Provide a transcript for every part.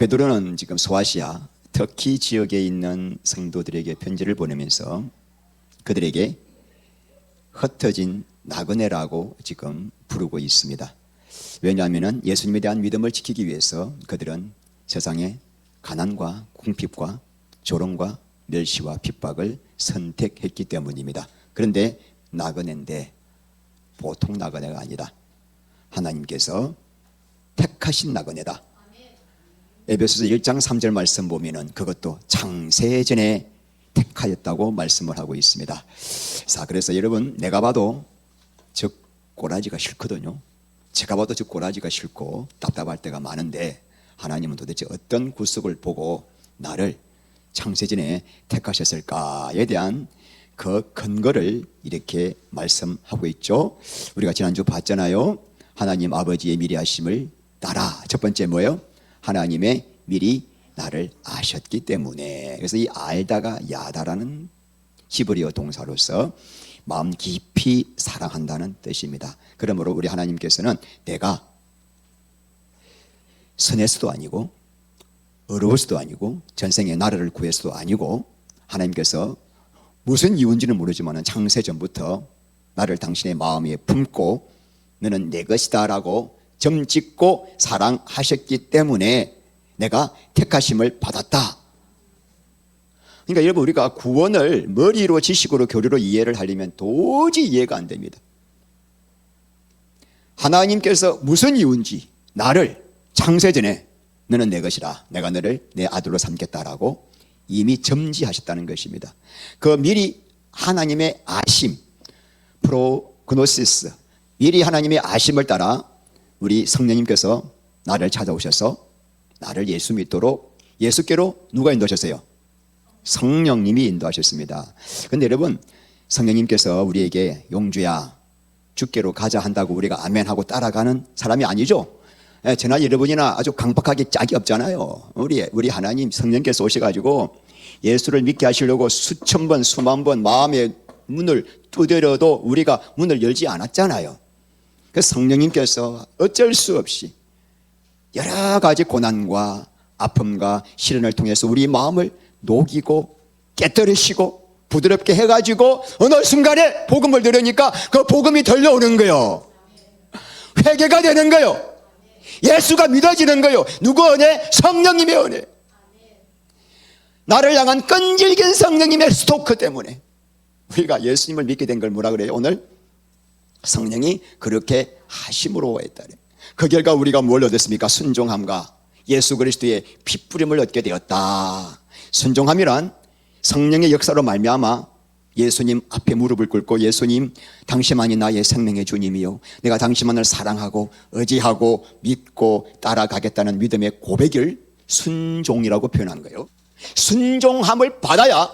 베드로는 지금 소아시아 터키 지역에 있는 성도들에게 편지를 보내면서 그들에게 흩어진 나그네라고 지금 부르고 있습니다. 왜냐하면 예수님에 대한 믿음을 지키기 위해서 그들은 세상의 가난과 궁핍과 조롱과 멸시와 핍박을 선택했기 때문입니다. 그런데 나그네인데 보통 나그네가 아니다. 하나님께서 택하신 나그네다. 에베소서 1장 3절 말씀 보면은 그것도 창세전에 택하였다고 말씀을 하고 있습니다. 자, 그래서 여러분, 내가 봐도 저 꼬라지가 싫거든요. 제가 봐도 저 꼬라지가 싫고 답답할 때가 많은데 하나님은 도대체 어떤 구속을 보고 나를 창세전에 택하셨을까에 대한 그 근거를 이렇게 말씀하고 있죠. 우리가 지난주 봤잖아요. 하나님 아버지의 미리 하심을 따라. 첫 번째 뭐예요? 하나님의 미리 나를 아셨기 때문에. 그래서 이 알다가 야다라는 히브리어 동사로서 마음 깊이 사랑한다는 뜻입니다. 그러므로 우리 하나님께서는 내가 선해서도 아니고 어려워서도 아니고 전생에 나라를 구해서도 아니고 하나님께서 무슨 이유인지는 모르지만 창세전부터 나를 당신의 마음에 품고 너는 내 것이다 라고 점짓고 사랑하셨기 때문에 내가 택하심을 받았다. 그러니까 여러분, 우리가 구원을 머리로 지식으로 교리로 이해를 하려면 도저히 이해가 안 됩니다. 하나님께서 무슨 이유인지 나를 창세전에 너는 내 것이라 내가 너를 내 아들로 삼겠다라고 이미 점지하셨다는 것입니다. 그 미리 하나님의 아심, 프로그노시스, 미리 하나님의 아심을 따라 우리 성령님께서 나를 찾아오셔서 나를 예수 믿도록 예수께로 누가 인도하셨어요? 성령님이 인도하셨습니다. 그런데 여러분, 성령님께서 우리에게 용주야 주께로 가자 한다고 우리가 아멘하고 따라가는 사람이 아니죠. 저나 여러분이나 아주 강박하게 짝이 없잖아요. 우리 하나님 성령께서 오셔가지고 예수를 믿게 하시려고 수천 번 수만 번 마음의 문을 두드려도 우리가 문을 열지 않았잖아요. 그 성령님께서 어쩔 수 없이 여러 가지 고난과 아픔과 시련을 통해서 우리 마음을 녹이고 깨뜨리시고 부드럽게 해가지고 어느 순간에 복음을 들으니까 그 복음이 들려오는 거예요. 회개가 되는 거예요. 예수가 믿어지는 거예요. 누구 은혜? 성령님의 은혜. 나를 향한 끈질긴 성령님의 스토크 때문에 우리가 예수님을 믿게 된 걸 뭐라 그래요? 오늘 성령이 그렇게 하심으로 했다. 그 결과 우리가 뭘 얻었습니까? 순종함과 예수 그리스도의 핏부림을 얻게 되었다. 순종함이란 성령의 역사로 말미암아 예수님 앞에 무릎을 꿇고 예수님 당신만이 나의 생명의 주님이요 내가 당신만을 사랑하고 의지하고 믿고 따라가겠다는 믿음의 고백을 순종이라고 표현한 거예요. 순종함을 받아야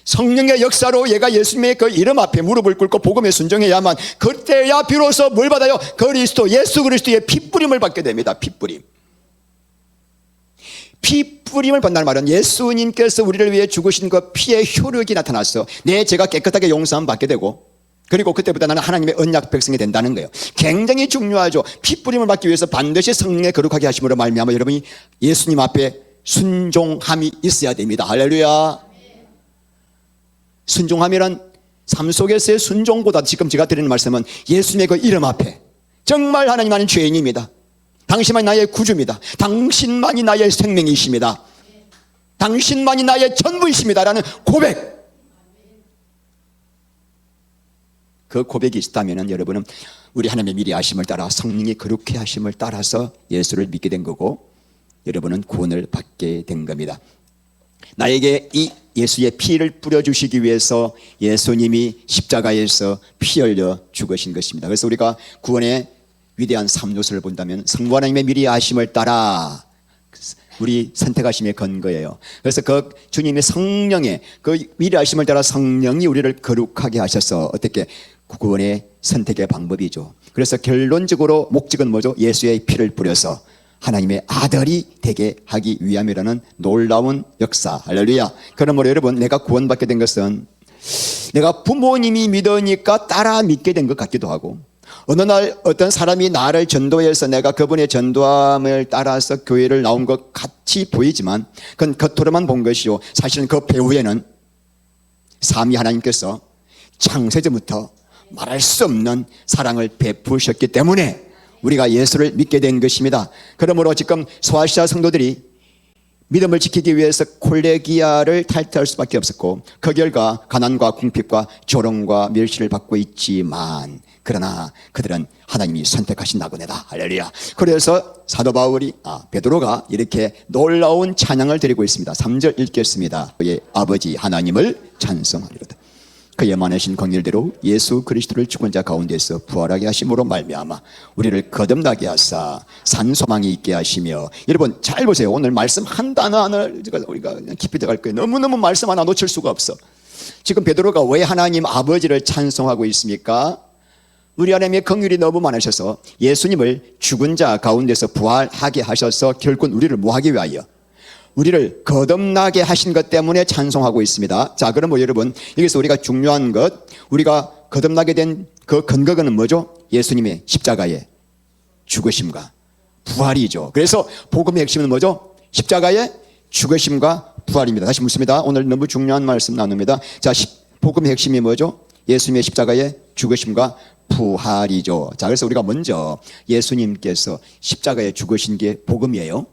성령의 역사로 얘가 예수님의 그 이름 앞에 무릎을 꿇고 복음에 순종해야만 그때야 비로소 뭘 받아요? 그리스도 예수 그리스도의 핏부림을 받게 됩니다. 핏부림. 핏부림을 받는다는 말은 예수님께서 우리를 위해 죽으신 그 피의 효력이 나타나서 내 죄가 깨끗하게 용서함 받게 되고 그리고 그때부터 나는 하나님의 언약 백성이 된다는 거예요. 굉장히 중요하죠. 핏부림을 받기 위해서 반드시 성령의 거룩하게 하심으로 말미암아 여러분이 예수님 앞에 순종함이 있어야 됩니다. 할렐루야. 순종함이란 삶 속에서의 순종보다 지금 제가 드리는 말씀은 예수님의 그 이름 앞에 정말 하나님 나는 죄인입니다. 당신만이 나의 구주입니다. 당신만이 나의 생명이십니다. 당신만이 나의 전부이십니다 라는 고백. 그 고백이 있다면 여러분은 우리 하나님의 미리 하심을 따라 성령이 그렇게 하심을 따라서 예수를 믿게 된 거고 여러분은 구원을 받게 된 겁니다. 나에게 이 예수의 피를 뿌려주시기 위해서 예수님이 십자가에서 피 흘려 죽으신 것입니다. 그래서 우리가 구원의 위대한 3요소를 본다면 성부 하나님의 미리 하심을 따라 우리 선택하심의 근거예요. 그래서 그 주님의 성령의 그 미리 하심을 따라 성령이 우리를 거룩하게 하셔서 어떻게 구원의 선택의 방법이죠. 그래서 결론적으로 목적은 뭐죠? 예수의 피를 뿌려서 하나님의 아들이 되게 하기 위함이라는 놀라운 역사. 할렐루야. 그러므로 여러분, 내가 구원받게 된 것은 내가 부모님이 믿으니까 따라 믿게 된 것 같기도 하고 어느 날 어떤 사람이 나를 전도해서 내가 그분의 전도함을 따라서 교회를 나온 것 같이 보이지만 그건 겉으로만 본 것이요, 사실은 그 배후에는 삼위 하나님께서 창세전부터 말할 수 없는 사랑을 베푸셨기 때문에 우리가 예수를 믿게 된 것입니다. 그러므로 지금 소아시아 성도들이 믿음을 지키기 위해서 콜레기아를 탈퇴할 수밖에 없었고, 그 결과 가난과 궁핍과 조롱과 멸시를 받고 있지만, 그러나 그들은 하나님이 선택하신 나그네다. 할렐루야. 그래서 사도 바울이 베드로가 이렇게 놀라운 찬양을 드리고 있습니다. 3절 읽겠습니다. 그의 아버지 하나님을 찬송하리로다. 그의 많으신 긍휼대로 예수 그리스도를 죽은 자 가운데서 부활하게 하심으로 말미암아 우리를 거듭나게 하사 산 소망이 있게 하시며. 여러분 잘 보세요. 오늘 말씀 한 단어 하나를 우리가 그냥 깊이 들어갈 거예요. 너무너무 말씀 하나 놓칠 수가 없어. 지금 베드로가 왜 하나님 아버지를 찬송하고 있습니까? 우리 하나님의 긍휼이 너무 많으셔서 예수님을 죽은 자 가운데서 부활하게 하셔서 결국 우리를 뭐하기 위하여? 우리를 거듭나게 하신 것 때문에 찬송하고 있습니다. 자, 그럼 여러분, 여기서 우리가 중요한 것, 우리가 거듭나게 된 그 근거는 뭐죠? 예수님의 십자가의 죽으심과 부활이죠. 그래서 복음의 핵심은 뭐죠? 십자가의 죽으심과 부활입니다. 다시 묻습니다. 오늘 너무 중요한 말씀 나눕니다. 자, 복음의 핵심이 뭐죠? 예수님의 십자가의 죽으심과 부활이죠. 자, 그래서 우리가 먼저 예수님께서 십자가에 죽으신 게 복음이에요.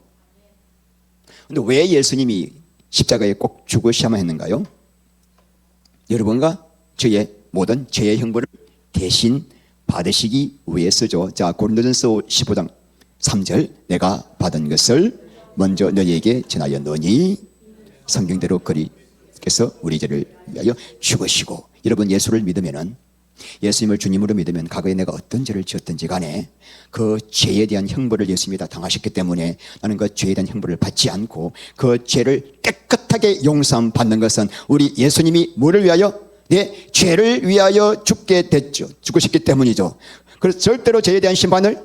근데 왜 예수님이 십자가에 꼭 죽으셔야만 했는가요? 여러분과 저의 모든 죄의 형벌을 대신 받으시기 위해서죠. 자, 고린도전서 15장 3절, 내가 받은 것을 먼저 너희에게 전하였노니 성경대로 그리스도께서 우리 죄를 위하여 죽으시고. 여러분 예수를 믿으면은, 예수님을 주님으로 믿으면 과거에 내가 어떤 죄를 지었든지 간에 그 죄에 대한 형벌을 예수님이 다 당하셨기 때문에 나는 그 죄에 대한 형벌을 받지 않고 그 죄를 깨끗하게 용서함 받는 것은 우리 예수님이 뭐를 위하여? 내 죄를 위하여 죽게 됐죠. 죽으셨기 때문이죠. 그래서 절대로 죄에 대한 심판을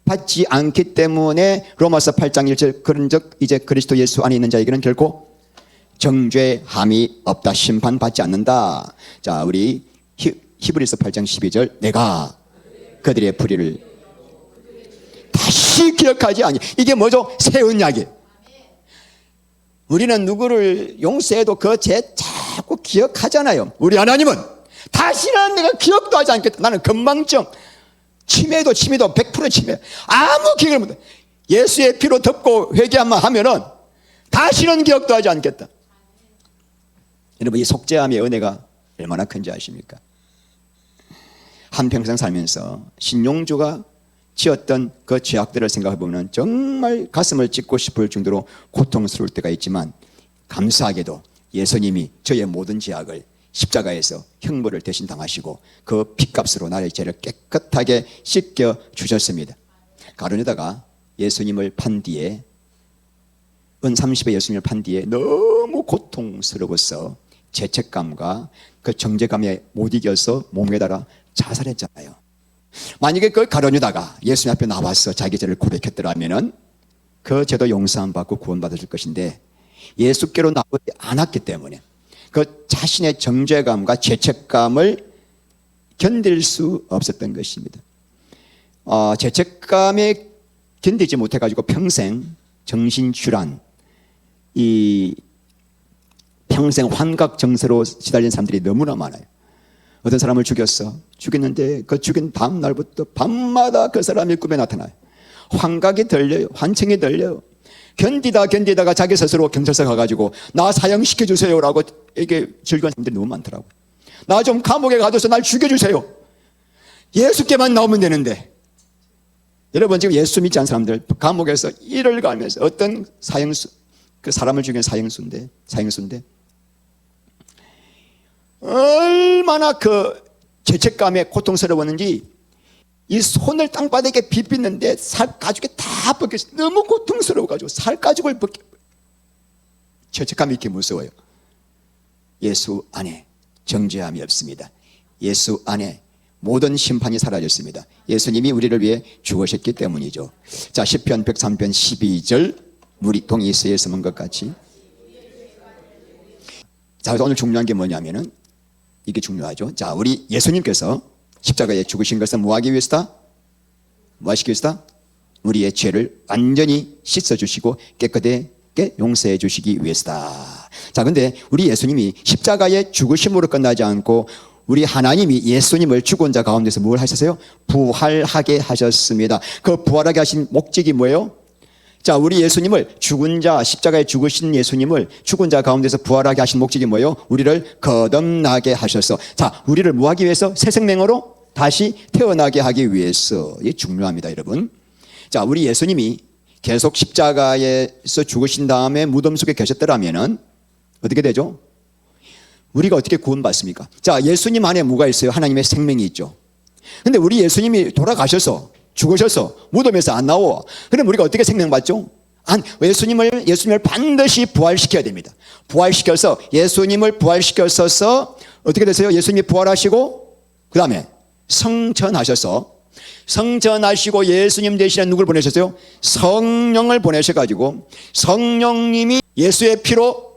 받지 않기 때문에 로마서 8장 1절, 그런즉 이제 그리스도 예수 안에 있는 자에게는 결코 정죄함이 없다. 심판받지 않는다. 자, 우리 히브리서 8장 12절, 내가 그들의 불의를 다시 기억하지 아니. 이게 뭐죠? 새 언약이에요. 우리는 누구를 용서해도 그 죄 자꾸 기억하잖아요. 우리 하나님은 다시는 내가 기억도 하지 않겠다. 나는 건망증, 치매도 100% 치매, 아무 기억을 못해. 예수의 피로 덮고 회개한만 하면은 다시는 기억도 하지 않겠다. 여러분 이 속죄함의 은혜가 얼마나 큰지 아십니까? 한평생 살면서 신용주가 지었던 그 죄악들을 생각해 보면 정말 가슴을 찢고 싶을 정도로 고통스러울 때가 있지만, 감사하게도 예수님이 저의 모든 죄악을 십자가에서 형벌을 대신 당하시고 그 핏값으로 나의 죄를 깨끗하게 씻겨 주셨습니다. 가룟유다가 예수님을 판 뒤에, 은 30에 예수님을 판 뒤에 너무 고통스러워서 죄책감과 그 정죄감에 못 이겨서 몸에다가 자살했잖아요. 만약에 그 가룟유다가 예수님 앞에 나와서 자기 죄를 고백했더라면은 그 죄도 용서함 받고 구원받았을 것인데, 예수께로 나오지 않았기 때문에 그 자신의 정죄감과 죄책감을 견딜 수 없었던 것입니다. 죄책감에 견디지 못해가지고 평생 정신질환, 이 평생 환각정세로 시달린 사람들이 너무나 많아요. 어떤 사람을 죽였는데 그 죽인 다음 날부터 밤마다 그 사람이 꿈에 나타나요. 환각이 들려요. 환청이 들려요. 견디다가 자기 스스로 경찰서 가가지고 나 사형시켜주세요라고 이게 즐거운 사람들이 너무 많더라고요. 나 좀 감옥에 가둬서 날 죽여주세요. 예수께만 나오면 되는데. 여러분 지금 예수 믿지 않은 사람들 감옥에서 일을 가면서 어떤 사형수, 그 사람을 죽인 사형수인데 얼마나 그 죄책감에 고통스러웠는지, 이 손을 땅바닥에 비비는데 살 가죽이 다 벗겨서 너무 고통스러워가지고 살 가죽을 벗겨. 죄책감이 이렇게 무서워요. 예수 안에 정죄함이 없습니다. 예수 안에 모든 심판이 사라졌습니다. 예수님이 우리를 위해 죽으셨기 때문이죠. 자, 시편 103편 12절, 우리 동이스에 서문 것 같이. 자, 오늘 중요한 게 뭐냐면은 이게 중요하죠. 자, 우리 예수님께서 십자가에 죽으신 것은 뭐 하기 위해서다? 뭐 하시기 위해서다? 우리의 죄를 완전히 씻어주시고 깨끗하게 용서해 주시기 위해서다. 자, 근데 우리 예수님이 십자가의 죽으심으로 끝나지 않고 우리 하나님이 예수님을 죽은 자 가운데서 뭘 하셨어요? 부활하게 하셨습니다. 그 부활하게 하신 목적이 뭐예요? 자, 우리 예수님을 죽은 자, 십자가에 죽으신 예수님을 죽은 자 가운데서 부활하게 하신 목적이 뭐예요? 우리를 거듭나게 하셔서, 자, 우리를 뭐 하기 위해서? 새 생명으로 다시 태어나게 하기 위해서. 이게 중요합니다, 여러분. 자, 우리 예수님이 계속 십자가에서 죽으신 다음에 무덤 속에 계셨더라면은 어떻게 되죠? 우리가 어떻게 구원받습니까? 자, 예수님 안에 뭐가 있어요? 하나님의 생명이 있죠. 근데 우리 예수님이 돌아가셔서 죽으셔서 무덤에서 안 나와. 그럼 우리가 어떻게 생명받죠? 예수님을 반드시 부활시켜야 됩니다. 부활시켜서 예수님을 부활시켜서 어떻게 되세요? 예수님이 부활하시고 그 다음에 성전하시고 예수님 대신에 누굴 보내셨어요? 성령을 보내셔가지고 성령님이 예수의 피로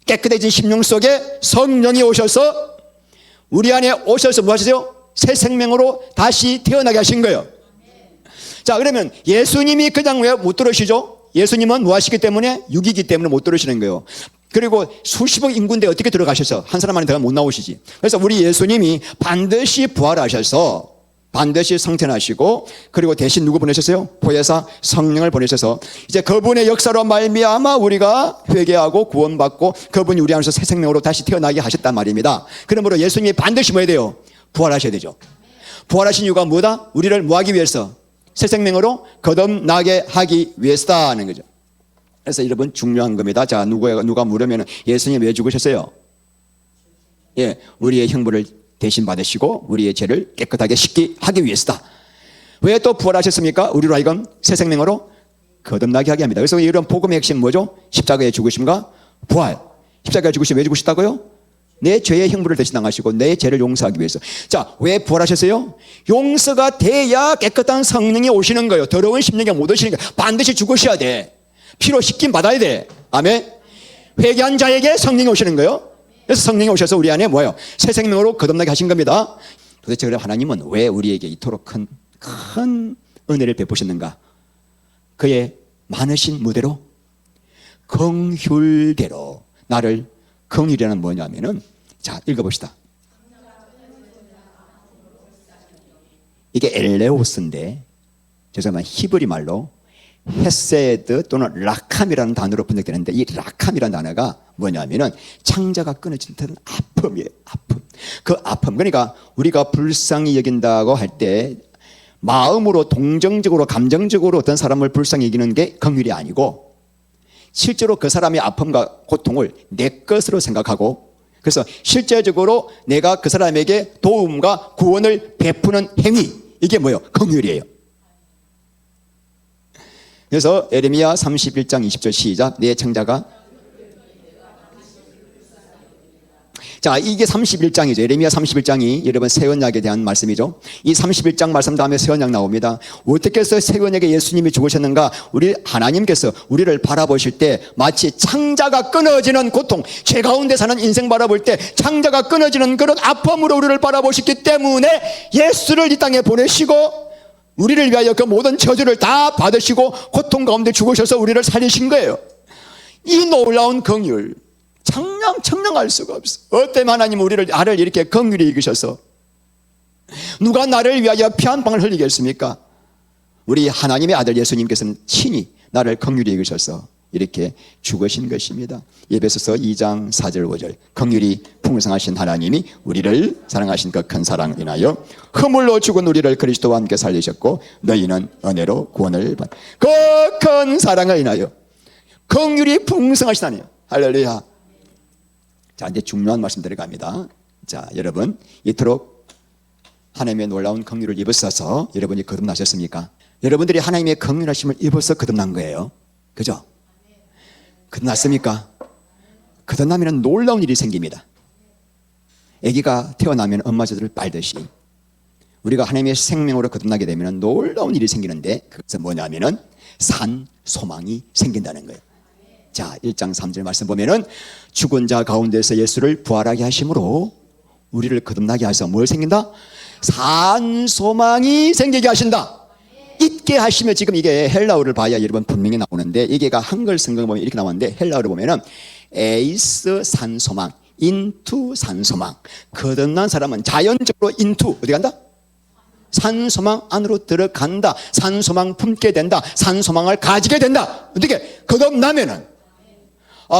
깨끗해진 심령 속에 성령이 오셔서 우리 안에 오셔서 뭐 하셨어요? 새 생명으로 다시 태어나게 하신 거예요. 자, 그러면 예수님이 그냥 왜 못 들어오시죠? 예수님은 뭐 하시기 때문에? 육이기 때문에 못 들어오시는 거예요. 그리고 수십억 인구인데 어떻게 들어가셔서 한 사람 안에 들어가면 못 나오시지. 그래서 우리 예수님이 반드시 부활하셔서 반드시 성천하시고 그리고 대신 누구 보내셨어요? 보혜사 성령을 보내셔서 이제 그분의 역사로 말미암아 우리가 회개하고 구원받고 그분이 우리 안에서 새 생명으로 다시 태어나게 하셨단 말입니다. 그러므로 예수님이 반드시 뭐 해야 돼요? 부활하셔야 되죠. 부활하신 이유가 뭐다? 우리를 뭐 하기 위해서? 새 생명으로 거듭나게 하기 위해서다 하는 거죠. 그래서 여러분 중요한 겁니다. 자, 누가 물으면 예수님 왜 죽으셨어요? 예, 우리의 형벌을 대신 받으시고 우리의 죄를 깨끗하게 씻게 하기 위해서다. 왜 또 부활하셨습니까? 우리로 하여금 새 생명으로 거듭나게 하게 합니다. 그래서 이런 복음의 핵심 뭐죠? 십자가의 죽으심과 부활. 십자가의 죽으심 왜 죽으셨다고요? 내 죄의 형벌을 대신 당하시고 내 죄를 용서하기 위해서. 자, 왜 부활하셨어요? 용서가 돼야 깨끗한 성령이 오시는 거예요. 더러운 심령이 못 오시는 거예요. 반드시 죽으셔야 돼. 피로 씻김 받아야 돼. 아멘. 회개한 자에게 성령이 오시는 거예요. 그래서 성령이 오셔서 우리 안에 뭐예요? 새 생명으로 거듭나게 하신 겁니다. 도대체 그럼 하나님은 왜 우리에게 이토록 큰 은혜를 베푸셨는가? 그의 많으신 무대로 긍휼대로 나를, 긍휼이라는 뭐냐면은, 자, 읽어봅시다. 이게 엘레오스인데 죄송하지만 히브리 말로 헤세드 또는 라캄이라는 단어로 번역되는데 이 라캄이라는 단어가 뭐냐면은 창자가 끊어진 듯한 아픔이에요. 아픔. 그 아픔. 그러니까 우리가 불쌍히 여긴다고 할 때 마음으로 동정적으로 감정적으로 어떤 사람을 불쌍히 여기는 게 긍휼이 아니고 실제로 그 사람의 아픔과 고통을 내 것으로 생각하고 그래서 실제적으로 내가 그 사람에게 도움과 구원을 베푸는 행위, 이게 뭐예요? 긍휼이에요. 그래서 에레미야 31장 20절 시작. 내 청자가, 자, 이게 31장이죠. 에레미야 31장이 여러분 새 언약에 대한 말씀이죠. 이 31장 말씀 다음에 새 언약 나옵니다. 어떻게 해서 새 언약에 예수님이 죽으셨는가? 우리 하나님께서 우리를 바라보실 때 마치 창자가 끊어지는 고통, 죄 가운데 사는 인생 바라볼 때 창자가 끊어지는 그런 아픔으로 우리를 바라보셨기 때문에 예수를 이 땅에 보내시고 우리를 위하여 그 모든 저주를 다 받으시고 고통 가운데 죽으셔서 우리를 살리신 거예요. 이 놀라운 긍휼 청량할 수가 없어. 어때면 하나님은 나를 이렇게 긍휼히 여기셔서 누가 나를 위하여 피 한 방울 흘리겠습니까? 우리 하나님의 아들 예수님께서는 친히 나를 긍휼히 여기셔서 이렇게 죽으신 것입니다. 에베소서 2장 4절 5절 긍휼이 풍성하신 하나님이 우리를 사랑하신 그 큰 사랑 인하여 허물로 죽은 우리를 그리스도와 함께 살리셨고 너희는 은혜로 구원을 받 그 큰 사랑을 인하여 긍휼이 풍성하신 하나님. 할렐루야. 자, 이제 중요한 말씀 들어갑니다. 자, 여러분 이토록 하나님의 놀라운 긍휼을 입으셔서 여러분이 거듭나셨습니까? 여러분들이 하나님의 긍휼하심을 입어서 거듭난 거예요. 그죠? 거듭났습니까? 거듭나면 놀라운 일이 생깁니다. 아기가 태어나면 엄마 젖을 빨듯이 우리가 하나님의 생명으로 거듭나게 되면 놀라운 일이 생기는데 그것은 뭐냐면은 산 소망이 생긴다는 거예요. 자, 1장 3절 말씀 보면은 죽은 자 가운데서 예수를 부활하게 하심으로 우리를 거듭나게 하셔서 뭘 생긴다? 산 소망이 생기게 하신다. 있게 하시면, 지금 이게 헬라어를 봐야 여러분 분명히 나오는데, 이게가 한글 성경 보면 이렇게 나왔는데, 헬라어를 보면은 에이스 산 소망, 인투 산 소망. 거듭난 사람은 자연적으로 인투 어디 간다? 산 소망 안으로 들어간다. 산 소망 품게 된다. 산 소망을 가지게 된다. 어떻게? 거듭나면은.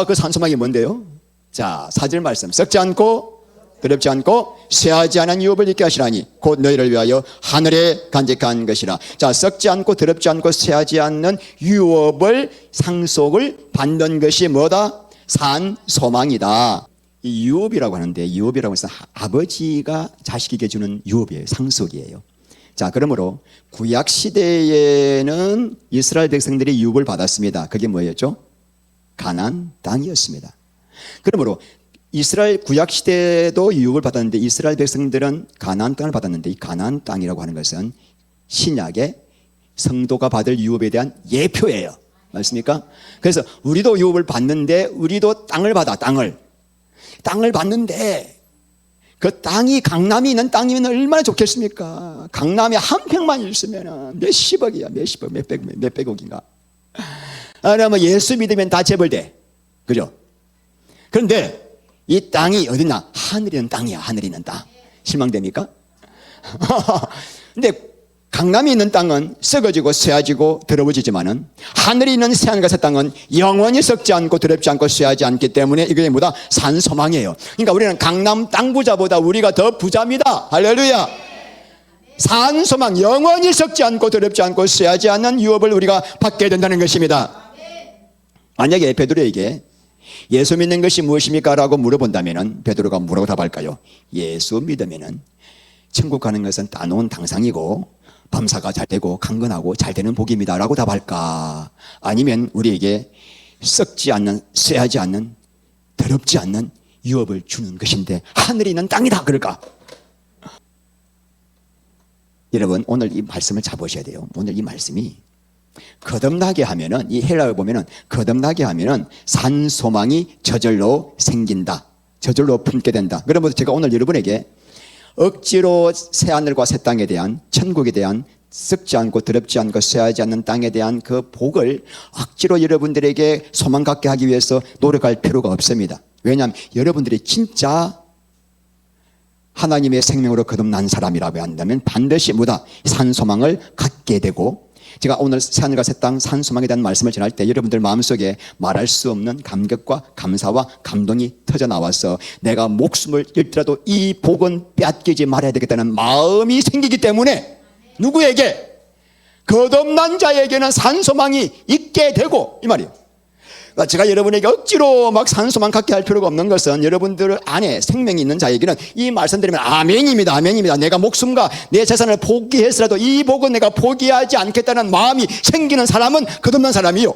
그 산 소망이 뭔데요? 자, 4절 말씀. 썩지 않고 더럽지 않고 쇠하지 않은 유업을 있게 하시라니 곧 너희를 위하여 하늘에 간직한 것이라. 자, 썩지 않고 더럽지 않고 쇠하지 않는 유업을, 상속을 받는 것이 뭐다? 산 소망이다. 이 유업이라고 하는데, 유업이라고 해서 아버지가 자식에게 주는 유업이에요. 상속이에요. 자, 그러므로 구약 시대에는 이스라엘 백성들이 유업을 받았습니다. 그게 뭐였죠? 가나안 땅이었습니다. 그러므로 이스라엘 구약 시대도 유업을 받았는데, 이스라엘 백성들은 가나안 땅을 받았는데, 이 가나안 땅이라고 하는 것은 신약의 성도가 받을 유업에 대한 예표예요. 맞습니까? 그래서 우리도 유업을 받는데, 우리도 땅을 받아. 땅을 받는데, 그 땅이 강남이 있는 땅이면 얼마나 좋겠습니까? 강남에 한 평만 있으면 몇십억이야. 몇십억, 몇백억인가. 그러면 예수 믿으면 다 재벌돼. 그죠? 그런데 이 땅이 어디나? 하늘에 있는 땅이야. 하늘에 있는 땅. 실망됩니까? 근데 강남에 있는 땅은 썩어지고 쇠해지고 더러워지지만은, 하늘에 있는 새하늘과 땅은 영원히 썩지 않고 더럽지 않고 쇠하지 않기 때문에 이게 뭐다? 산 소망이에요. 그러니까 우리는 강남 땅 부자보다 우리가 더 부자입니다. 할렐루야. 산 소망, 영원히 썩지 않고 더럽지 않고 쇠하지 않는 유업을 우리가 받게 된다는 것입니다. 만약에 베드로에게 예수 믿는 것이 무엇입니까? 라고 물어본다면 베드로가 뭐라고 답할까요? 예수 믿으면 천국 가는 것은 따놓은 당상이고 범사가 잘 되고 강건하고 잘 되는 복입니다 라고 답할까? 아니면 우리에게 썩지 않는, 쇠하지 않는, 더럽지 않는 유업을 주는 것인데 하늘에 있는 땅이다 그럴까? 여러분, 오늘 이 말씀을 잡으셔야 돼요. 오늘 이 말씀이 거듭나게 하면은, 이 헬라어 보면은 거듭나게 하면은 산 소망이 저절로 생긴다. 저절로 품게 된다. 그러면서 제가 오늘 여러분에게 억지로 새하늘과 새 땅에 대한, 천국에 대한, 썩지 않고 더럽지 않고 쇠하지 않는 땅에 대한 그 복을 억지로 여러분들에게 소망 갖게 하기 위해서 노력할 필요가 없습니다. 왜냐하면 여러분들이 진짜 하나님의 생명으로 거듭난 사람이라고 한다면 반드시 뭐다? 산 소망을 갖게 되고, 제가 오늘 새하늘과 새 땅 산 소망에 대한 말씀을 전할 때 여러분들 마음속에 말할 수 없는 감격과 감사와 감동이 터져 나와서 내가 목숨을 잃더라도 이 복은 빼앗기지 말아야 되겠다는 마음이 생기기 때문에, 누구에게? 거듭난 자에게는 산 소망이 있게 되고, 이 말이에요. 제가 여러분에게 억지로 막 산 소망 갖게 할 필요가 없는 것은, 여러분들 안에 생명이 있는 자에게는 이 말씀 드리면 아멘입니다. 아멘입니다. 내가 목숨과 내 재산을 포기했으라도 이 복은 내가 포기하지 않겠다는 마음이 생기는 사람은 거듭난 사람이요.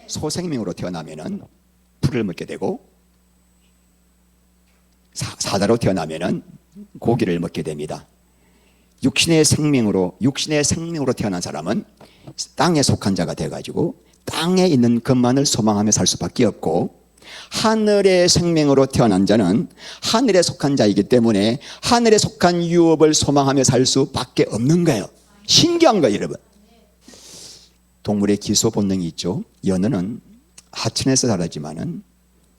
소생명으로 태어나면은 풀을 먹게 되고, 사자로 태어나면은 고기를 먹게 됩니다. 육신의 생명으로 태어난 사람은 땅에 속한 자가 돼가지고 땅에 있는 것만을 소망하며 살 수밖에 없고, 하늘의 생명으로 태어난 자는 하늘에 속한 자이기 때문에 하늘에 속한 유업을 소망하며 살 수밖에 없는 거예요. 신기한 거예요, 여러분. 동물의 기소 본능이 있죠. 연어는 하천에서 자라지만은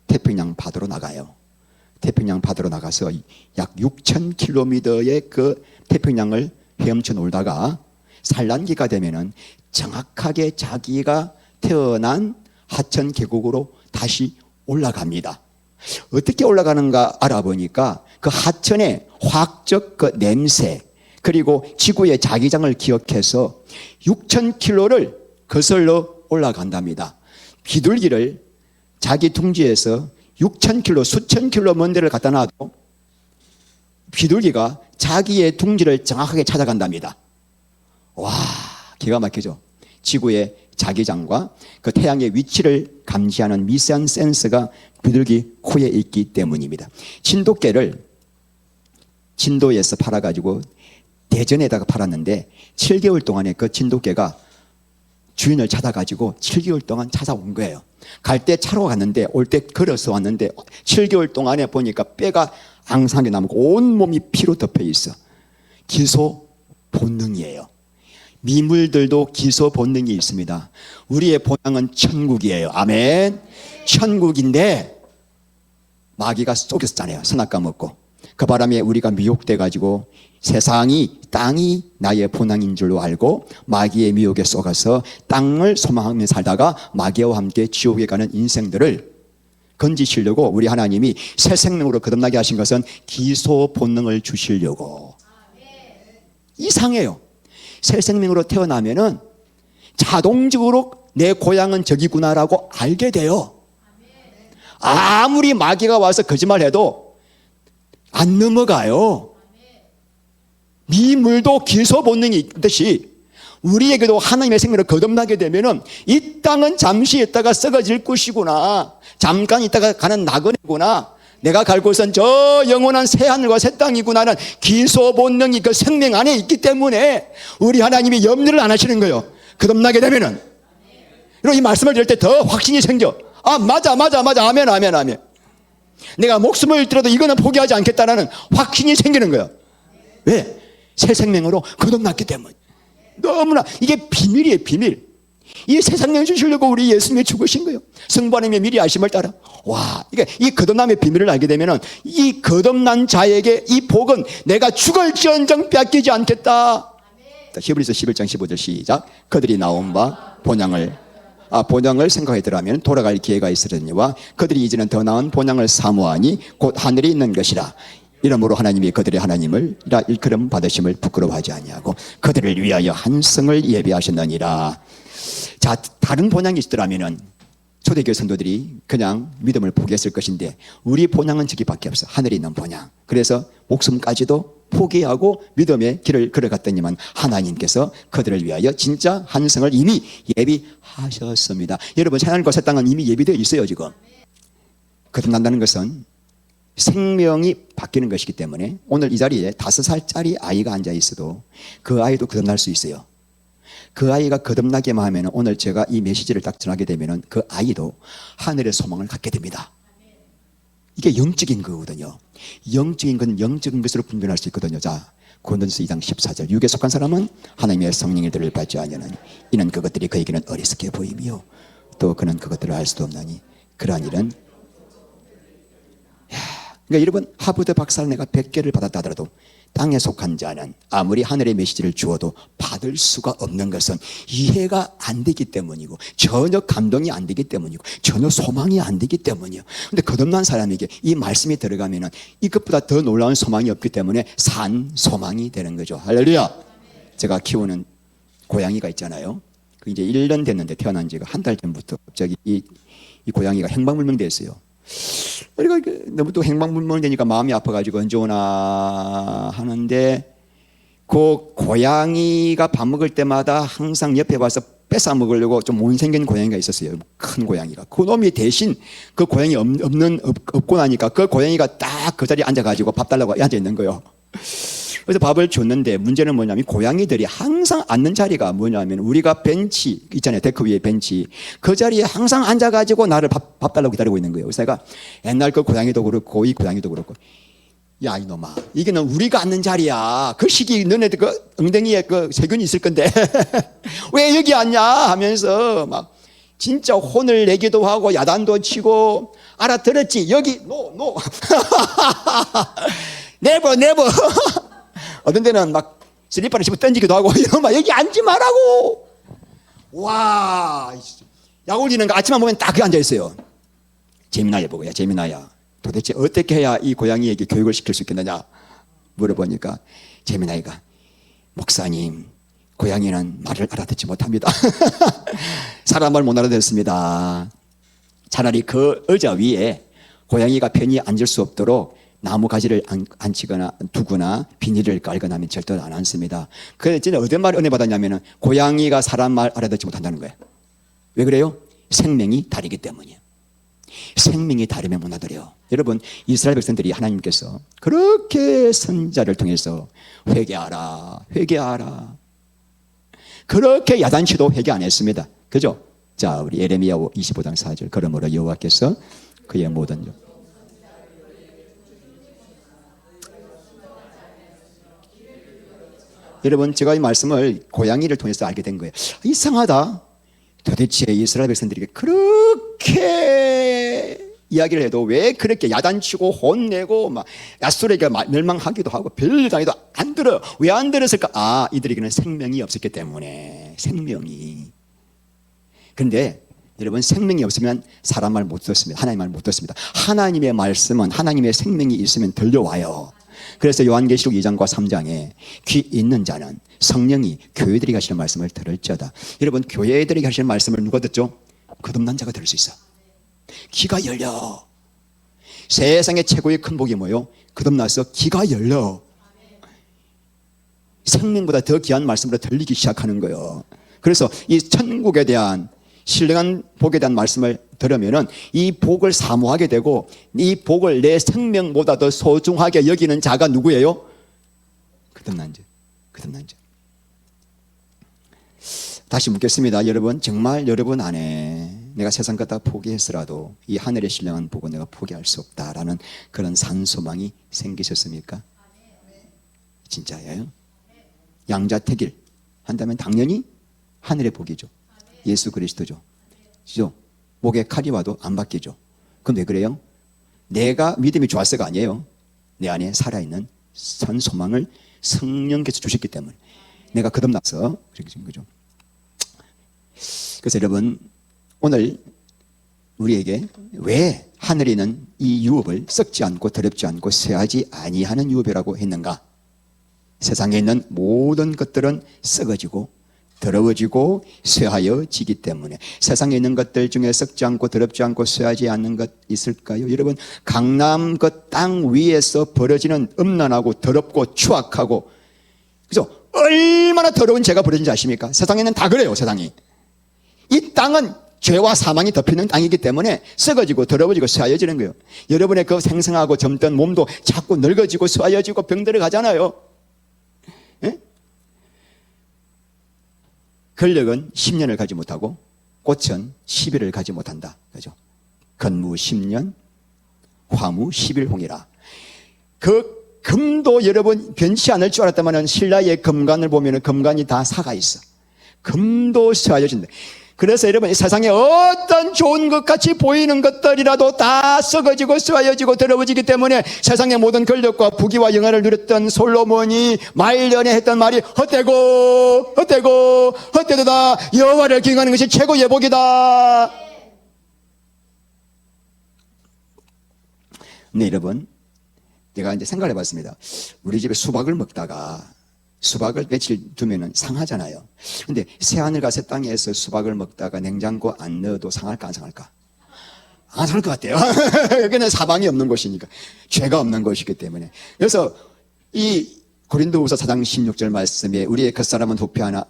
태평양 바다로 나가요. 태평양 바다로 나가서 약 6,000km의 그 태평양을 헤엄쳐 놀다가 산란기가 되면은 정확하게 자기가 태어난 하천 계곡으로 다시 올라갑니다. 어떻게 올라가는가 알아보니까 그 하천의 화학적 그 냄새, 그리고 지구의 자기장을 기억해서 6,000km를 거슬러 올라간답니다. 비둘기를 자기 둥지에서 6,000km, 수천 킬로 먼 데를 갖다 놔도 비둘기가 자기의 둥지를 정확하게 찾아간답니다. 와, 기가 막히죠. 지구의 자기장과 그 태양의 위치를 감지하는 미세한 센서가 비둘기 코에 있기 때문입니다. 진돗개를 진도에서 팔아가지고 대전에다가 팔았는데 7개월 동안에 그 진돗개가 주인을 찾아가지고 7개월 동안 찾아온 거예요. 갈 때 차로 갔는데 올 때 걸어서 왔는데 7개월 동안에 보니까 뼈가 앙상하게 남고 온 몸이 피로 덮여 있어. 기소 본능이에요. 미물들도 기소 본능이 있습니다. 우리의 본향은 천국이에요. 아멘. 천국인데 마귀가 속였잖아요. 선악과 먹고. 그 바람에 우리가 미혹돼 가지고 세상이, 땅이 나의 본향인 줄로 알고 마귀의 미혹에 속아서 땅을 소망하며 살다가 마귀와 함께 지옥에 가는 인생들을 건지시려고 우리 하나님이 새 생명으로 거듭나게 하신 것은 기소 본능을 주시려고. 이상해요. 새 생명으로 태어나면은 자동적으로 내 고향은 저기구나라고 알게 돼요. 아무리 마귀가 와서 거짓말해도 안 넘어가요. 미물도 기소 본능이 있듯이 우리에게도 하나님의 생명을 거듭나게 되면은 이 땅은 잠시 있다가 썩어질 것이구나, 잠깐 있다가 가는 나그네구나, 내가 갈 곳은 저 영원한 새하늘과 새 땅이구나는 기소 본능이 그 생명 안에 있기 때문에 우리 하나님이 염려를 안 하시는 거예요. 거듭나게 되면은. 그리고 이 말씀을 들을 때 더 확신이 생겨. 아, 맞아. 아멘. 내가 목숨을 잃더라도 이거는 포기하지 않겠다라는 확신이 생기는 거예요. 왜? 새 생명으로 거듭났기 때문에. 너무나 이게 비밀이에요. 비밀. 이 새 생명 주시려고 우리 예수님이 죽으신 거예요. 성부 하나님의 미리 아심을 따라. 와, 이게 이 거듭남의 비밀을 알게 되면은 이 거듭난 자에게 이 복은 내가 죽을지언정 빼앗기지 않겠다. 히브리서 11장 15절 시작. 그들이 나온 바 본향을 생각하더라면 돌아갈 기회가 있으려니와 그들이 이제는 더 나은 본향을 사모하니 곧 하늘에 있는 것이라. 이러므로 하나님이 그들의 하나님을 일컬음 받으심을 부끄러워하지 아니하고 그들을 위하여 한 성을 예비하셨느니라. 자, 다른 본향이 있더라면은 초대교회 선도들이 그냥 믿음을 포기했을 것인데 우리 본향은 저기밖에 없어. 하늘에 있는 본향. 그래서 목숨까지도 포기하고 믿음의 길을 걸어갔더니만 하나님께서 그들을 위하여 진짜 한 성을 이미 예비하셨습니다. 여러분, 하나님과 새 땅은 이미 예비되어 있어요. 지금 거듭난다는 것은 생명이 바뀌는 것이기 때문에 오늘 이 자리에 5살짜리 아이가 앉아 있어도 그 아이도 거듭날 수 있어요. 그 아이가 거듭나게만 하면 오늘 제가 이 메시지를 딱 전하게 되면 그 아이도 하늘의 소망을 갖게 됩니다. 이게 영적인 거거든요. 영적인 건 영적인 것으로 분별할 수 있거든요. 자, 고린도전서 2장 14절. 육에 속한 사람은 하나님의 성령의 들을 받지 아니하나니 이는 그것들이 그에게는 어리석게 보이며 또 그는 그것들을 알 수도 없나니 그러한 일은 그러니까 여러분, 하버드 박사를 내가 100개를 받았다 하더라도 땅에 속한 자는 아무리 하늘의 메시지를 주어도 받을 수가 없는 것은 이해가 안 되기 때문이고 전혀 감동이 안 되기 때문이고 전혀 소망이 안 되기 때문이에요. 근데 거듭난 사람에게 이 말씀이 들어가면은 이것보다 더 놀라운 소망이 없기 때문에 산 소망이 되는 거죠. 할렐루야. 제가 키우는 고양이가 있잖아요. 그 이제 1년 됐는데 태어난 지가 한 달 전부터 갑자기 이 고양이가 행방불명됐어요. 그러니까 너무 또 행방불명되니까 마음이 아파가지고 언제 오나 하는데 그 고양이가 밥 먹을 때마다 항상 옆에 와서 뺏어 먹으려고 좀 못생긴 고양이가 있었어요. 큰 고양이가. 그 놈이 대신 그 고양이 없고 나니까 그 고양이가 딱 그 자리에 앉아가지고 밥 달라고 앉아 있는 거예요. 그래서 밥을 줬는데 문제는 뭐냐면 고양이들이 항상 앉는 자리가 뭐냐면 우리가 벤치 있잖아요. 데크 위에 벤치. 그 자리에 항상 앉아가지고 나를 밥 달라고 기다리고 있는 거예요. 그래서 내가 옛날 그 고양이도 그렇고 이 고양이도 그렇고 야 이놈아 이게는 우리가 앉는 자리야. 그 시기 너네들 그 엉덩이에 그 세균이 있을 건데 왜 여기 앉냐 하면서 막 진짜 혼을 내기도 하고 야단도 치고 알아들었지 여기 노 네버 어떤 데는 막 슬리퍼를 집어 던지기도 하고 이러면 여기 앉지 말라고. 와, 약 올리는 거 아침만 보면 딱 거기 앉아 있어요. 재미나야 보고 야 재미나야 도대체 어떻게 해야 이 고양이에게 교육을 시킬 수 있겠느냐 물어보니까 재미나이가 목사님 고양이는 말을 알아듣지 못합니다. 사람을 못 알아듣습니다. 차라리 그 의자 위에 고양이가 편히 앉을 수 없도록 나무 가지를 앉히거나 두거나 비닐을 깔거나 하면 절대 안 앉습니다. 그래서 진짜 어떤 말 은혜 받았냐면은 고양이가 사람 말 알아듣지 못한다는 거예요. 왜 그래요? 생명이 다르기 때문이에요. 생명이 다르면 못 알아들어요. 여러분, 이스라엘 백성들이 하나님께서 그렇게 선자를 통해서 회개하라. 그렇게 야단치도 회개 안 했습니다. 그죠? 자, 우리 예레미야 25장 4절. 그러므로 여호와께서 그의 모든 여러분, 제가 이 말씀을 고양이를 통해서 알게 된 거예요. 이상하다. 도대체 이스라엘 백성들에게 그렇게 이야기를 해도 왜 그렇게 야단치고 혼내고 막 야술에게 멸망하기도 하고 별일 당해도 안 들어. 왜 안 들었을까? 아, 이들에게는 생명이 없었기 때문에. 생명이. 그런데 여러분, 생명이 없으면 사람 말 못 듣습니다. 하나님 말 못 듣습니다. 하나님의 말씀은 하나님의 생명이 있으면 들려와요. 그래서 요한계시록 2장과 3장에 귀 있는 자는 성령이 교회들이 하시는 말씀을 들을지어다. 여러분, 교회들이 하시는 말씀을 누가 듣죠? 거듭난 자가 들을 수 있어. 귀가 열려. 세상의 최고의 큰 복이 뭐예요? 거듭나서 귀가 열려. 생명보다 더 귀한 말씀으로 들리기 시작하는 거예요. 그래서 이 천국에 대한 신령한 복에 대한 말씀을 들으면은 이 복을 사모하게 되고 이 복을 내 생명보다 더 소중하게 여기는 자가 누구예요? 거듭난 자. 거듭난 자. 다시 묻겠습니다. 여러분, 정말 여러분 안에 내가 세상 것 다 포기했으라도 이 하늘의 신령한 복은 내가 포기할 수 없다라는 그런 산소망이 생기셨습니까? 진짜예요? 양자택일 한다면 당연히 하늘의 복이죠. 예수 그리스도죠. 그죠? 목에 칼이 와도 안 바뀌죠. 그럼 왜 그래요? 내가 믿음이 좋았어가 아니에요. 내 안에 살아있는 선 소망을 성령께서 주셨기 때문에 내가 거듭나서 그렇게 된 거죠. 그래서 여러분, 오늘 우리에게 왜 하늘에 있는 이 유업을 썩지 않고 더럽지 않고 쇠하지 아니하는 유업이라고 했는가? 세상에 있는 모든 것들은 썩어지고 더러워지고 쇠하여지기 때문에. 세상에 있는 것들 중에 썩지 않고 더럽지 않고 쇠하지 않는 것 있을까요? 여러분, 강남 그 땅 위에서 벌어지는 음란하고 더럽고 추악하고, 그래서 얼마나 더러운 죄가 벌어진지 아십니까? 세상에는 다 그래요. 세상이. 이 땅은 죄와 사망이 덮이는 땅이기 때문에 썩어지고 더러워지고 쇠하여지는 거예요. 여러분의 그 생생하고 젊던 몸도 자꾸 늙어지고 쇠하여지고 병들어 가잖아요. 예? 권력은 10년을 가지 못하고 꽃은 10일을 가지 못한다. 그죠? 건무 10년, 화무 10일홍이라. 그 금도 여러분 변치 않을 줄 알았다면 신라의 금관을 보면 금관이 다 사가 있어. 금도 쇠하여진다. 그래서 여러분, 이 세상에 어떤 좋은 것 같이 보이는 것들이라도 다 썩어지고 쇠하여지고 더러워지기 때문에 세상의 모든 권력과 부귀와 영화를 누렸던 솔로몬이 말년에 했던 말이 헛되고 헛되고 헛되도다. 여호와를 경외하는 것이 최고의 복이다. 네, 여러분, 제가 이제 생각을 해봤습니다. 우리 집에 수박을 먹다가 수박을 며칠 두면은 상하잖아요. 근데 새하늘과 새 땅에서 수박을 먹다가 냉장고 안 넣어도 상할까 안 상할까? 안 상할 것 같아요. 여기는 사방이 없는 곳이니까, 죄가 없는 곳이기 때문에. 그래서 이 고린도후서 4장 16절 말씀에 우리의 겉사람은 후패하나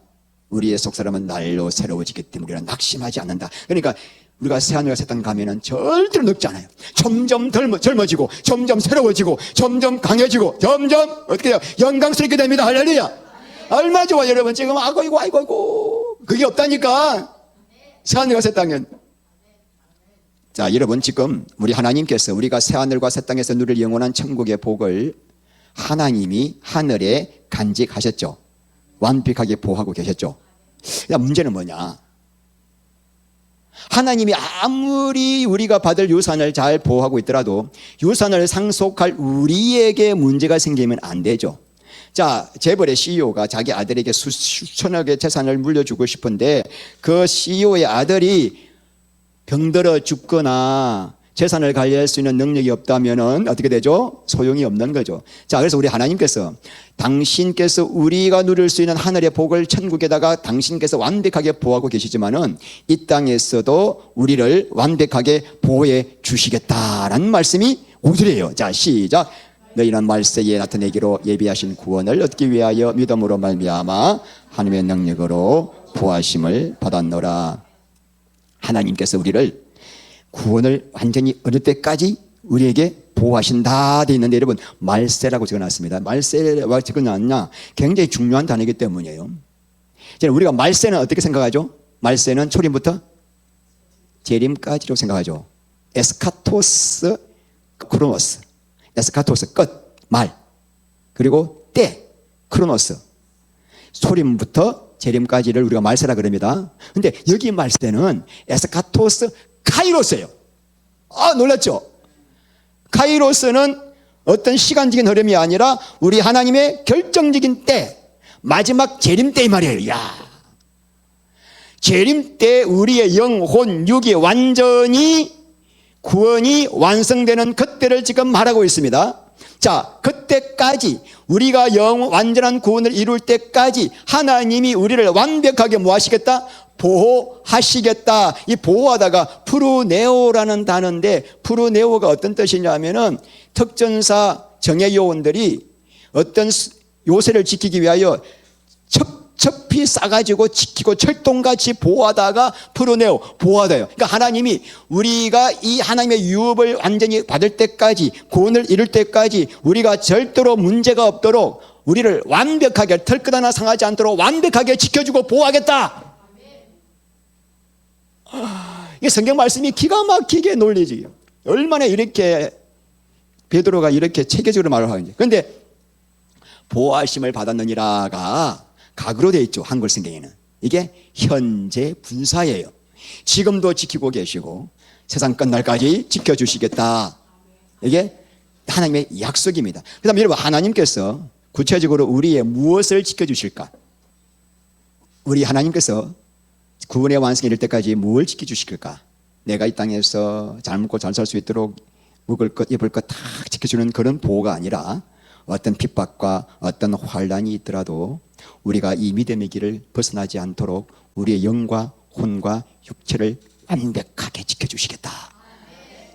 우리의 속사람은 날로 새로워지기 때문에 우리는 낙심하지 않는다. 그러니까 우리가 새하늘과 새 땅 가면은 절대로 늙지 않아요. 점점 젊어지고, 점점 새로워지고, 점점 강해지고, 점점 어떻게 해요? 영광스럽게 됩니다. 할렐루야. 얼마 좋아, 여러분. 지금 아이고. 그게 없다니까. 새하늘과 새 땅은. 자, 여러분, 지금 우리 하나님께서 우리가 새하늘과 새 땅에서 누릴 영원한 천국의 복을 하나님이 하늘에 간직하셨죠. 완벽하게 보호하고 계셨죠. 문제는 뭐냐? 하나님이 아무리 우리가 받을 유산을 잘 보호하고 있더라도 유산을 상속할 우리에게 문제가 생기면 안 되죠. 자, 재벌의 CEO가 자기 아들에게 수천억의 재산을 물려주고 싶은데 그 CEO의 아들이 병들어 죽거나 재산을 관리할 수 있는 능력이 없다면은 어떻게 되죠? 소용이 없는 거죠. 자, 그래서 우리 하나님께서 당신께서 우리가 누릴 수 있는 하늘의 복을 천국에다가 당신께서 완벽하게 보호하고 계시지만은 이 땅에서도 우리를 완벽하게 보호해 주시겠다라는 말씀이 5절이에요. 자, 시작. 너희는 말세에 나타내기로 예비하신 구원을 얻기 위하여 믿음으로 말미암아 하나님의 능력으로 보호하심을 받았노라. 하나님께서 우리를 구원을 완전히 얻을 때까지 우리에게 보호하신다 돼 있는데, 여러분, 말세라고 적어놨습니다. 말세라고 적어놨냐? 굉장히 중요한 단어이기 때문이에요. 우리가 말세는 어떻게 생각하죠? 말세는 초림부터 재림까지로 생각하죠. 에스카토스, 크로노스. 에스카토스 끝, 말. 그리고 때, 크로노스. 소림부터 재림까지를 우리가 말세라 그럽니다. 근데 여기 말세는 에스카토스 카이로스예요. 놀랐죠? 카이로스는 어떤 시간적인 흐름이 아니라 우리 하나님의 결정적인 때, 마지막 재림 때 이 말이에요. 재림 때 우리의 영혼, 육이 완전히 구원이 완성되는 그때를 지금 말하고 있습니다. 자, 그때까지 우리가 완전한 구원을 이룰 때까지 하나님이 우리를 완벽하게 뭐 하시겠다? 보호하시겠다. 이 보호하다가 프루네오라는 단어인데, 프루네오가 어떤 뜻이냐면은 특전사 정예요원들이 어떤 요새를 지키기 위하여 첩첩히 싸가지고 지키고 철통같이 보호하다가 프루네오, 보호하다요. 그러니까 하나님이 우리가 이 하나님의 유업을 완전히 받을 때까지, 구원을 이룰 때까지 우리가 절대로 문제가 없도록 우리를 완벽하게, 털끝 하나 상하지 않도록 완벽하게 지켜주고 보호하겠다. 이게 성경 말씀이 기가 막히게 논리지. 얼마나 이렇게 베드로가 이렇게 체계적으로 말을 하는지. 그런데 보호하심을 받았느니라가 각으로 되어 있죠. 한글 성경에는. 이게 현재 분사예요. 지금도 지키고 계시고 세상 끝날까지 지켜주시겠다. 이게 하나님의 약속입니다. 그 다음에 여러분, 하나님께서 구체적으로 우리의 무엇을 지켜주실까? 우리 하나님께서 구원의 완성이 이를 때까지 뭘 지켜주실까? 내가 이 땅에서 잘 먹고 잘 살 수 있도록 먹을 것, 입을 것 다 지켜주는 그런 보호가 아니라 어떤 핍박과 어떤 환난이 있더라도 우리가 이 믿음의 길을 벗어나지 않도록 우리의 영과 혼과 육체를 완벽하게 지켜주시겠다.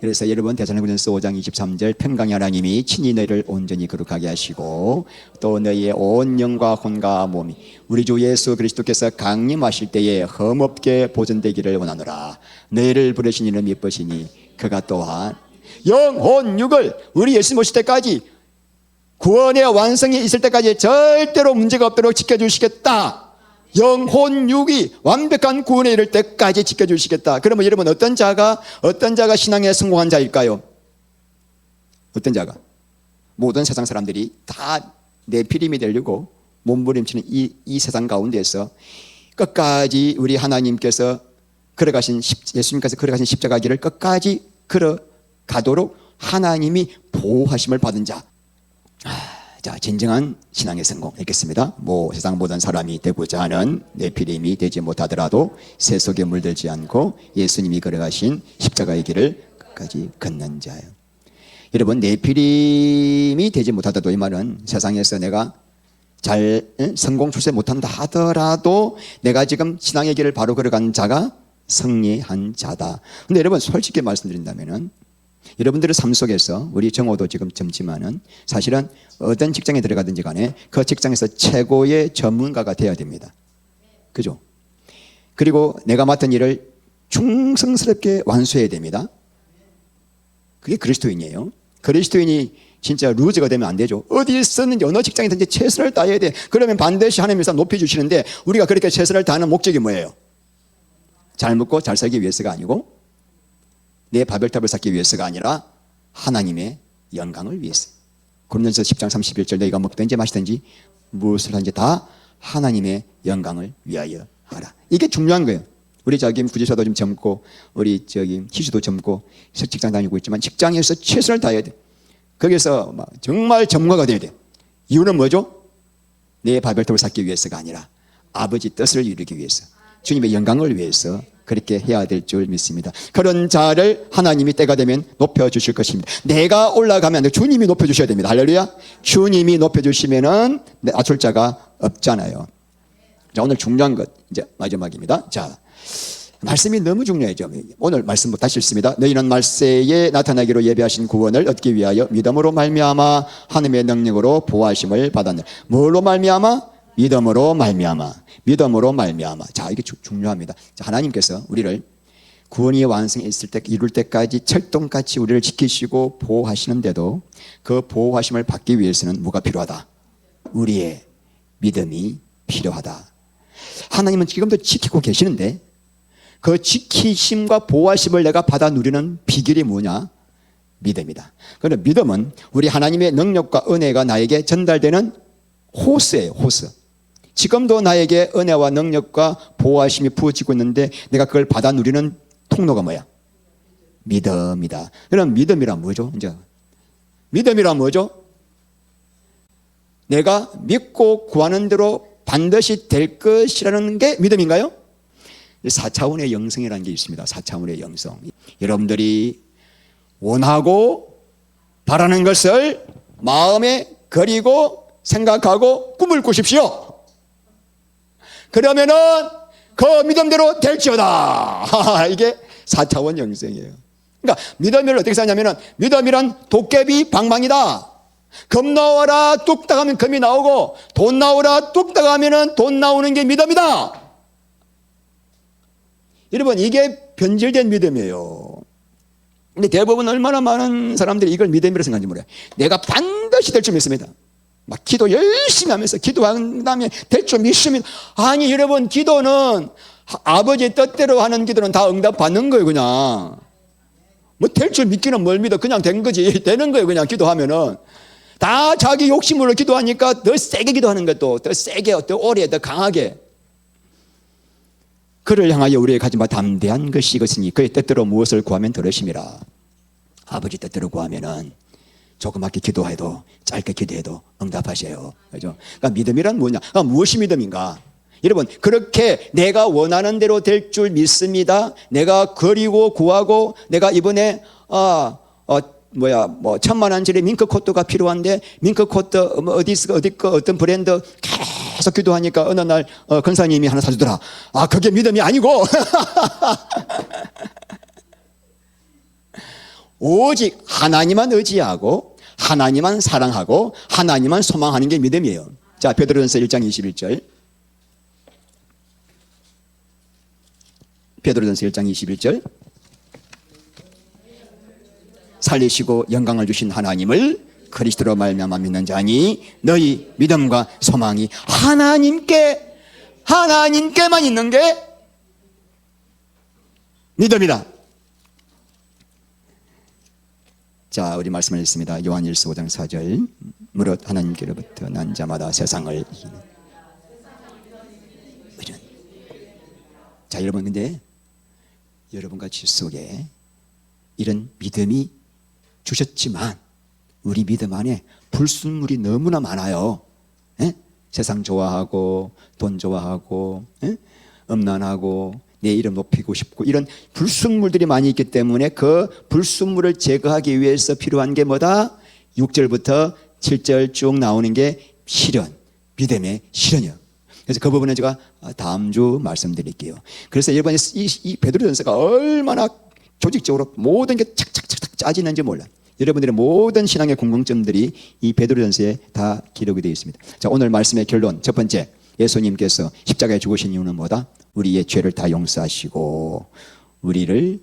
그래서 여러분, 데살로니가전서 5장 23절, 평강의 하나님이 친히 너희를 온전히 거룩하게 하시고 또 너희의 온 영과 혼과 몸이 우리 주 예수 그리스도께서 강림하실 때에 흠없게 보존되기를 원하노라. 너희를 부르신 이는 미쁘시니 그가 또한 영혼 육을 우리 예수님 오실 때까지, 구원의 완성이 있을 때까지 절대로 문제가 없도록 지켜주시겠다. 영혼 육이 완벽한 구원에 이를 때까지 지켜주시겠다. 그러면 여러분, 어떤 자가 신앙에 성공한 자일까요? 어떤 자가? 모든 세상 사람들이 다 네피림이 되려고 몸부림치는 이 세상 가운데서 끝까지 우리 하나님께서 예수님께서 걸어가신 십자가 길을 끝까지 걸어가도록 하나님이 보호하심을 받은 자. 자, 진정한 신앙의 성공 읽겠습니다. 세상 모든 사람이 되고자 하는 네피림이 되지 못하더라도 새 속에 물들지 않고 예수님이 걸어가신 십자가의 길을 끝까지 걷는 자예요. 여러분, 네피림이 되지 못하더라도, 이 말은 세상에서 내가 잘 성공 출세 못한다 하더라도 내가 지금 신앙의 길을 바로 걸어간 자가 승리한 자다. 근데 여러분, 솔직히 말씀드린다면은 여러분들의 삶 속에서, 우리 정호도 지금 젊지만은 사실은 어떤 직장에 들어가든지 간에 그 직장에서 최고의 전문가가 되어야 됩니다. 그죠? 그리고 내가 맡은 일을 충성스럽게 완수해야 됩니다. 그게 그리스도인이에요. 그리스도인이 진짜 루즈가 되면 안 되죠. 어디 있었는지 어느 직장이든지 최선을 다해야 돼. 그러면 반드시 하나님께서 높여주시는데, 우리가 그렇게 최선을 다하는 목적이 뭐예요? 잘 먹고 잘 살기 위해서가 아니고 내 바벨탑을 쌓기 위해서가 아니라 하나님의 영광을 위해서. 고린도전서 10장 31절, 너희가 먹든지 마시든지 무엇을 하든지 다 하나님의 영광을 위하여 하라. 이게 중요한 거예요. 우리 구지사도 좀 젊고 우리 희주도 젊고 직장 다니고 있지만 직장에서 최선을 다해야 돼. 거기서 정말 전문가가 돼야 돼. 이유는 뭐죠? 내 바벨탑을 쌓기 위해서가 아니라 아버지 뜻을 이루기 위해서, 주님의 영광을 위해서 그렇게 해야 될 줄 믿습니다. 그런 자를 하나님이 때가 되면 높여주실 것입니다. 내가 올라가면 안 돼. 주님이 높여주셔야 됩니다. 할렐루야. 주님이 높여주시면은 낮출 자가 없잖아요. 자, 오늘 중요한 것 이제 마지막입니다. 자, 말씀이 너무 중요하죠. 오늘 말씀 다시 읽습니다. 너희는 말세에 나타나기로 예배하신 구원을 얻기 위하여 믿음으로 말미암아 하나님의 능력으로 보호하심을 받았네. 뭘로 말미암아? 믿음으로 말미암아. 믿음으로 말미암아. 자, 이게 중요합니다. 자, 하나님께서 우리를 구원이 완성해 있을 때, 이룰 때까지 철동같이 우리를 지키시고 보호하시는데도 그 보호하심을 받기 위해서는 뭐가 필요하다? 우리의 믿음이 필요하다. 하나님은 지금도 지키고 계시는데 그 지키심과 보호하심을 내가 받아 누리는 비결이 뭐냐? 믿음이다. 그런데 믿음은 우리 하나님의 능력과 은혜가 나에게 전달되는 호스예요. 호스. 지금도 나에게 은혜와 능력과 보호하심이 부어지고 있는데 내가 그걸 받아 누리는 통로가 뭐야? 믿음이다. 그럼 믿음이란 뭐죠? 이제 믿음이란 뭐죠? 내가 믿고 구하는 대로 반드시 될 것이라는 게 믿음인가요? 4차원의 영성이라는 게 있습니다. 4차원의 영성. 여러분들이 원하고 바라는 것을 마음에 그리고 생각하고 꿈을 꾸십시오. 그러면은 그 믿음대로 될지어다. 이게 4차원 영성이에요. 그러니까 믿음을 어떻게 사냐면은 믿음이란 도깨비 방망이다. 검 나와라 뚝딱 하면 검이 나오고 돈 나오라 뚝딱 하면은 돈 나오는 게 믿음이다. 여러분 이게 변질된 믿음이에요. 근데 대부분 얼마나 많은 사람들이 이걸 믿음이라고 생각하는지 몰라요. 내가 반드시 될 줄 믿습니다. 막 기도 열심히 하면서 기도한 다음에 될 줄 믿습니다. 아니 여러분 기도는 아버지의 뜻대로 하는 기도는 다 응답받는 거예요. 그냥 뭐 될 줄 믿기는 뭘 믿어. 그냥 된 거지. 되는 거예요. 그냥 기도하면은 다 자기 욕심으로 기도하니까 더 세게 기도하는 것도 더 세게 더 오래 더 강하게 그를 향하여 우리의 가진 바 담대한 것이 이것이니 그의 뜻대로 무엇을 구하면 들으심이라. 아버지 뜻대로 구하면은 조그맣게 기도해도 짧게 기도해도 응답하셔요. 그죠? 그러니까 믿음이란 뭐냐? 그러니까 무엇이 믿음인가? 여러분 그렇게 내가 원하는 대로 될 줄 믿습니다. 내가 그리고 구하고 내가 이번에 1,000,000원짜리 밍크 코트가 필요한데 밍크 코트 어떤 브랜드 계속 기도하니까 어느 날 권사님이 하나 사주더라. 아 그게 믿음이 아니고 오직 하나님만 의지하고 하나님만 사랑하고 하나님만 소망하는 게 믿음이에요. 자 베드로전서 1장 21절. 베드로전서 1장 21절. 살리시고 영광을 주신 하나님을 그리스도로 말미암아 믿는 자니 너희 믿음과 소망이 하나님께만 있는 게 믿음이다. 자 우리 말씀을 읽습니다. 요한일서 5장 4절. 무릇 하나님께로부터 난 자마다 세상을 이기는. 자 여러분 근데 여러분과 질 속에 이런 믿음이 주셨지만 우리 믿음 안에 불순물이 너무나 많아요. 세상 좋아하고 돈 좋아하고 음란하고 내 이름 높이고 싶고 이런 불순물들이 많이 있기 때문에 그 불순물을 제거하기 위해서 필요한 게 뭐다? 6절부터 7절 쭉 나오는 게 실현, 믿음의 실현이에요. 그래서 그 부분은 제가 다음 주 말씀드릴게요. 그래서 여러분이 이 베드로전서가 얼마나 조직적으로 모든 게 착착착착 짜지는지 몰라요. 여러분들의 모든 신앙의 궁금점들이 이 베드로전서에 다 기록이 되어 있습니다. 자, 오늘 말씀의 결론 첫 번째, 예수님께서 십자가에 죽으신 이유는 뭐다? 우리의 죄를 다 용서하시고 우리를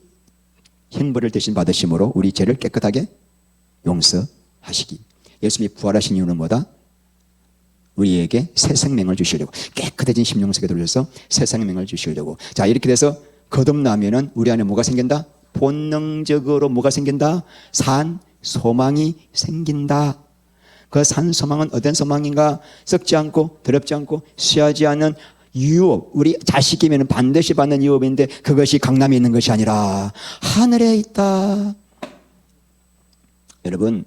형벌을 대신 받으심으로 우리 죄를 깨끗하게 용서하시기. 예수님이 부활하신 이유는 뭐다? 우리에게 새 생명을 주시려고, 깨끗해진 심령속에 들어서 새 생명을 주시려고. 자, 이렇게 돼서 거듭나면은 우리 안에 뭐가 생긴다? 본능적으로 뭐가 생긴다? 산 소망이 생긴다. 그 산 소망은 어떤 소망인가? 썩지 않고 더럽지 않고 쇠하지 않은 유업, 우리 자식이면 반드시 받는 유업인데 그것이 강남에 있는 것이 아니라 하늘에 있다. 여러분,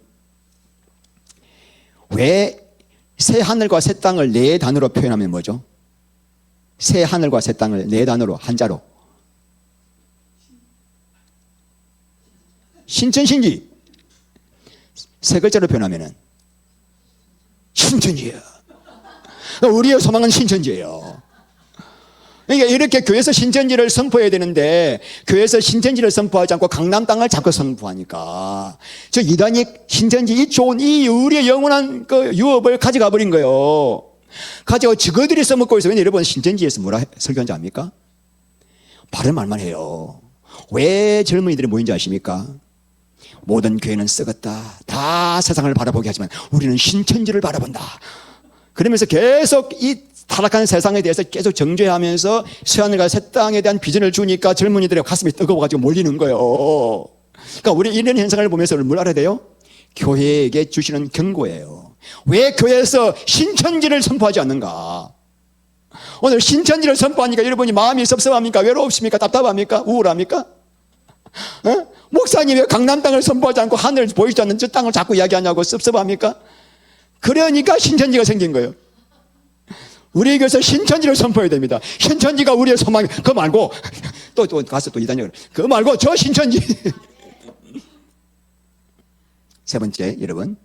왜 새 하늘과 새 땅을 네 단어로 표현하면 뭐죠? 새 하늘과 새 땅을 네 단어로, 한자로 신천신지. 세 글자로 표현하면은 신천지예요. 우리의 소망은 신천지예요. 그러니까 이렇게 교회에서 신천지를 선포해야 되는데 교회에서 신천지를 선포하지 않고 강남 땅을 자꾸 선포하니까 저 이단이 신천지 이 좋은 이 우리의 영원한 그 유업을 가져가 버린 거예요. 가져가 저거들이 써먹고 있어요. 여러분 신천지에서 뭐라 설교한지 압니까? 바른 말만 해요. 왜 젊은이들이 모인지 아십니까? 모든 교회는 썩었다. 다 세상을 바라보게 하지만 우리는 신천지를 바라본다. 그러면서 계속 이 타락한 세상에 대해서 계속 정죄하면서 새하늘과 새 땅에 대한 비전을 주니까 젊은이들의 가슴이 뜨거워가지고 몰리는 거예요. 그러니까 우리 이런 현상을 보면서 뭘 알아야 돼요? 교회에게 주시는 경고예요. 왜 교회에서 신천지를 선포하지 않는가? 오늘 신천지를 선포하니까 여러분이 마음이 섭섭합니까? 외롭습니까? 답답합니까? 우울합니까? 어? 목사님이 왜 강남 땅을 선포하지 않고 하늘 보이지 않는 저 땅을 자꾸 이야기하냐고 섭섭합니까? 그러니까 신천지가 생긴 거예요. 우리 교회에서 신천지를 선포해야 됩니다. 신천지가 우리의 소망이, 그거 말고 또 가서 또 이단이 그거 말고 저 신천지. 세 번째, 여러분,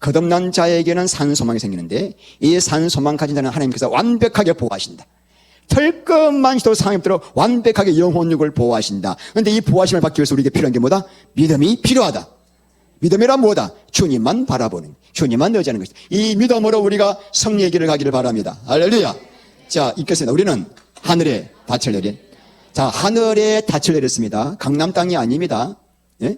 거듭난 자에게는 산 소망이 생기는데 이 산 소망 가진 자는 하나님께서 완벽하게 보호하신다. 털끝만도 상했도록 완벽하게 영혼육을 보호하신다. 그런데 이 보호하심을 받기 위해서 우리에게 필요한 게 뭐다? 믿음이 필요하다. 믿음이란 뭐다? 주님만 바라보는, 주님만 의지하는 것이다. 이 믿음으로 우리가 승리의 길을 가기를 바랍니다. 할렐루야. 자, 읽겠습니다. 우리는 하늘에 닻을 내린, 자, 하늘에 닻을 내렸습니다. 강남 땅이 아닙니다. 예?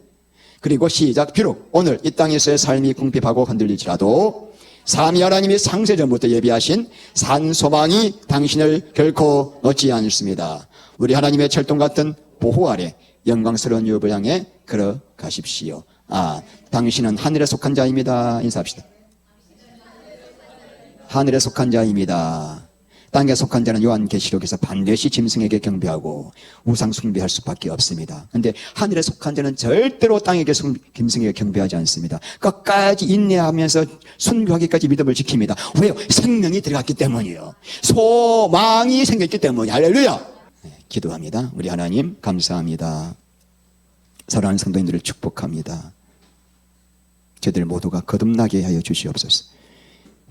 그리고 시작. 비록 오늘 이 땅에서의 삶이 궁핍하고 흔들릴지라도 삼위 하나님이 창세전부터 예비하신 산 소망이 당신을 결코 놓지 않습니다. 우리 하나님의 철동 같은 보호 아래 영광스러운 유업을 향해 걸어가십시오. 아, 당신은 하늘에 속한 자입니다. 인사합시다. 하늘에 속한 자입니다. 땅에 속한 자는 요한계시록에서 반드시 짐승에게 경배하고 우상 숭배할 수밖에 없습니다. 그런데 하늘에 속한 자는 절대로 땅에게 짐승에게 경배하지 않습니다. 끝까지 인내하면서 순교하기까지 믿음을 지킵니다. 왜요? 생명이 들어갔기 때문이에요. 소망이 생겼기 때문이에요. 할렐루야. 네, 기도합니다. 우리 하나님 감사합니다. 사랑하는 성도님들을 축복합니다. 저희들 모두가 거듭나게 하여 주시옵소서.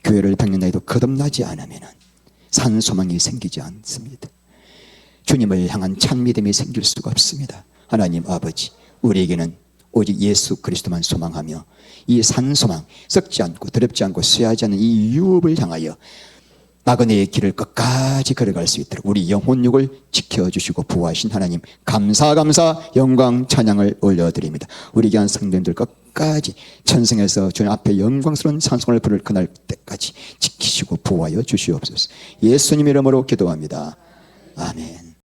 교회를 100년 나이도 거듭나지 않으면 산 소망이 생기지 않습니다. 주님을 향한 참 믿음이 생길 수가 없습니다. 하나님 아버지, 우리에게는 오직 예수 그리스도만 소망하며 이 산 소망, 썩지 않고 더럽지 않고 쇠하지 않는 이 유업을 향하여 나그네의 길을 끝까지 걸어갈 수 있도록 우리 영혼육을 지켜주시고 보호하신 하나님 감사 영광 찬양을 올려드립니다. 우리 귀한 성도님들 끝까지 천성에서 주님 앞에 영광스러운 찬송을 부를 그날 때까지 지키시고 보호하여 주시옵소서. 예수님 이름으로 기도합니다. 아멘.